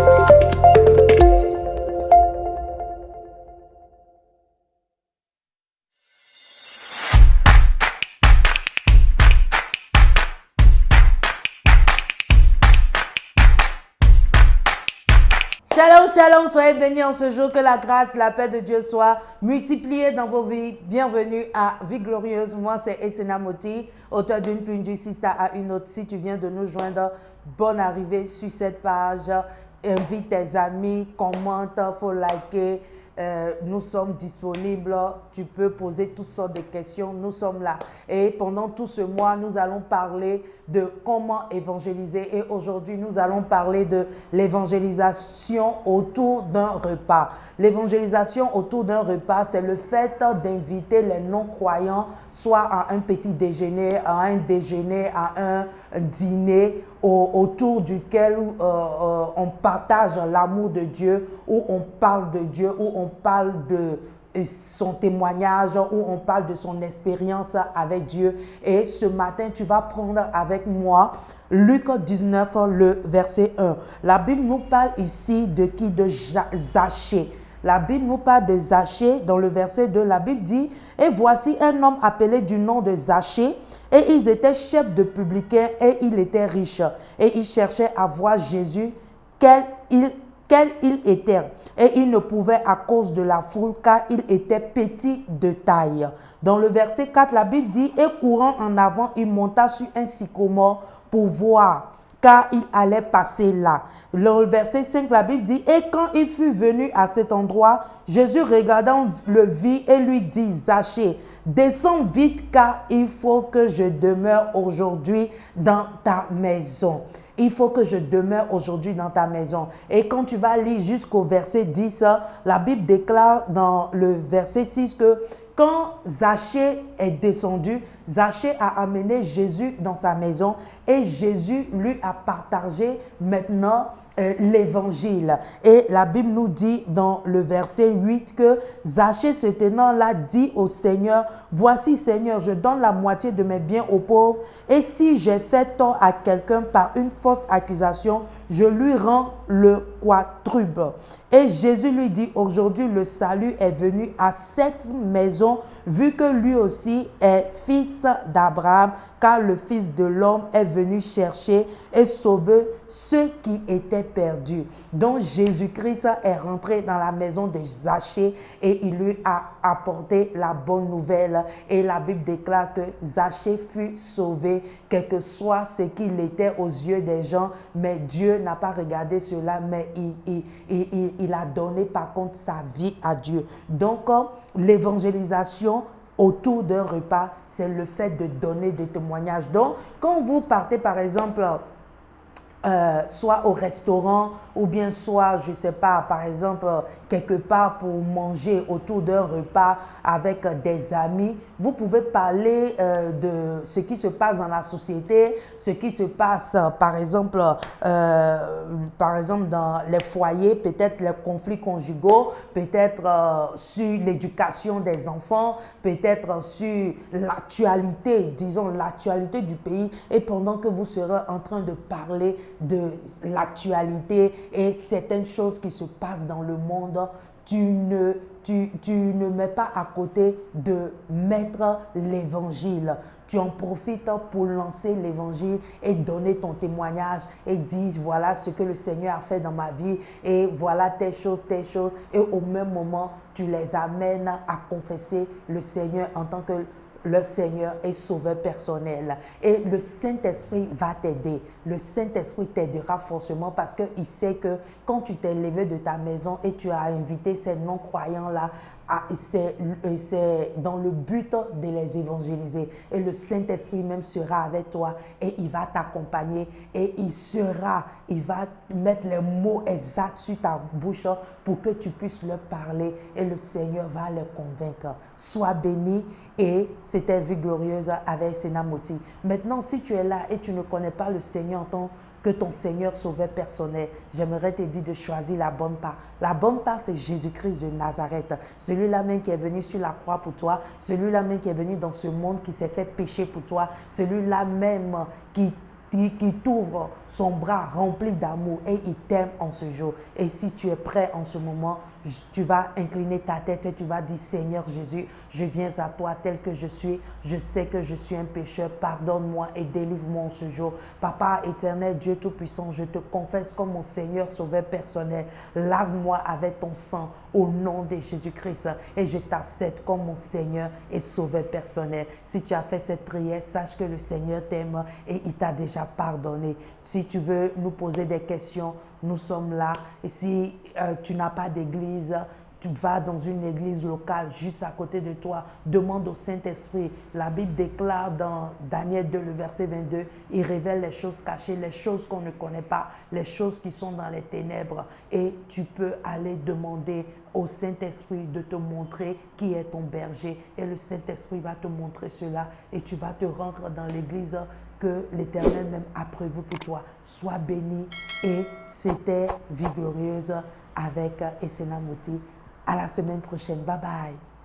Shalom, shalom, soyez bénis en ce jour, que la grâce, la paix de Dieu soit multipliée dans vos vies. Bienvenue à Vie Glorieuse. Moi, c'est Esena Moti, auteur d'une plume du sister à une autre. Si tu viens de nous joindre, bonne arrivée sur cette page. Invite tes amis, commente, faut liker. Nous sommes disponibles, tu peux poser toutes sortes de questions, nous sommes là. Et pendant tout ce mois, nous allons parler de comment évangéliser. Et aujourd'hui, nous allons parler de l'évangélisation autour d'un repas. L'évangélisation autour d'un repas, c'est le fait d'inviter les non-croyants, soit à un petit déjeuner, à un déjeuner, à un dîner, autour duquel on partage l'amour de Dieu, où on parle de Dieu, où on parle de son témoignage, où on parle de son expérience avec Dieu. Et ce matin, tu vas prendre avec moi Luc 19, le verset 1. La Bible nous parle ici de qui? De Zachée. La Bible nous parle de Zachée dans le verset 2. La Bible dit « Et voici un homme appelé du nom de Zachée, et ils étaient chefs de publicains et il était riche. Et il cherchait à voir Jésus, quel il était. Et il ne pouvait à cause de la foule, car il était petit de taille. » Dans le verset 4, la Bible dit « Et courant en avant, il monta sur un sycomore pour voir, car il allait passer là. » Dans le verset 5, la Bible dit « Et quand il fut venu à cet endroit, Jésus regardant le vit et lui dit, Zachée, descends vite, car il faut que je demeure aujourd'hui dans ta maison. » Il faut que je demeure aujourd'hui dans ta maison. Et quand tu vas lire jusqu'au verset 10, la Bible déclare dans le verset 6 que quand Zachée est descendu, Zachée a amené Jésus dans sa maison et Jésus lui a partagé maintenant l'évangile. Et la Bible nous dit dans le verset 8 que Zachée se tenant là dit au Seigneur, « Voici Seigneur, je donne la moitié de mes biens aux pauvres et si j'ai fait tort à quelqu'un par une fausse accusation, je lui rends le quadruple. » Et Jésus lui dit, aujourd'hui le salut est venu à cette maison, vu que lui aussi est fils d'Abraham, car le Fils de l'homme est venu chercher et sauver ceux qui étaient perdus. Donc Jésus-Christ est rentré dans la maison de Zachée et il lui a apporté la bonne nouvelle. Et la Bible déclare que Zachée fut sauvé, quel que soit ce qu'il était aux yeux des gens, mais Dieu n'a pas regardé cela, mais il a donné par contre sa vie à Dieu. Donc l'évangélisation autour d'un repas, c'est le fait de donner des témoignages. Donc, quand vous partez par exemple, soit au restaurant ou bien soit, je ne sais pas, par exemple, quelque part pour manger autour d'un repas avec des amis, vous pouvez parler de ce qui se passe dans la société, ce qui se passe, par exemple dans les foyers, peut-être les conflits conjugaux, peut-être sur l'éducation des enfants, peut-être sur l'actualité, disons l'actualité du pays. Et pendant que vous serez en train de parler de l'actualité et certaines choses qui se passent dans le monde, tu ne mets pas à côté de mettre l'évangile. Tu en profites pour lancer l'évangile et donner ton témoignage et dire voilà ce que le Seigneur a fait dans ma vie et voilà telle chose. Et au même moment, tu les amènes à confesser le Seigneur en tant que le Seigneur est sauveur personnel. Et le Saint-Esprit va t'aider. Le Saint-Esprit t'aidera forcément parce qu'il sait que quand tu t'es levé de ta maison et tu as invité ces non-croyants-là, c'est dans le but de les évangéliser. Et le Saint-Esprit même sera avec toi et il va t'accompagner et il va mettre les mots exacts sur ta bouche pour que tu puisses leur parler et le Seigneur va les convaincre. Sois béni et c'était Vie Glorieuse avec Esena Moti. Maintenant, si tu es là et tu ne connais pas le Seigneur en tant que ton Seigneur sauveur personnel, j'aimerais te dire de choisir la bonne part. La bonne part, c'est Jésus-Christ de Nazareth. Celui-là même qui est venu sur la croix pour toi, celui-là même qui est venu dans ce monde, qui s'est fait pécher pour toi, celui-là même qui qui t'ouvre son bras rempli d'amour et il t'aime en ce jour. Et si tu es prêt en ce moment, tu vas incliner ta tête et tu vas dire, Seigneur Jésus, je viens à toi tel que je suis. Je sais que je suis un pécheur. Pardonne-moi et délivre-moi en ce jour. Papa éternel, Dieu Tout-Puissant, je te confesse comme mon Seigneur sauveur personnel. Lave-moi avec ton sang au nom de Jésus-Christ et je t'accepte comme mon Seigneur et sauveur personnel. Si tu as fait cette prière, sache que le Seigneur t'aime et il t'a déjà pardonné. Si tu veux nous poser des questions, nous sommes là. Et si tu n'as pas d'église, tu vas dans une église locale juste à côté de toi, demande au Saint-Esprit. La Bible déclare dans Daniel 2, le verset 22, il révèle les choses cachées, les choses qu'on ne connaît pas, les choses qui sont dans les ténèbres. Et tu peux aller demander au Saint-Esprit de te montrer qui est ton berger. Et le Saint-Esprit va te montrer cela et tu vas te rendre dans l'église que l'Éternel même a prévu pour toi. Sois béni et c'était Vie Glorieuse avec Esséna Moti. À la semaine prochaine. Bye bye.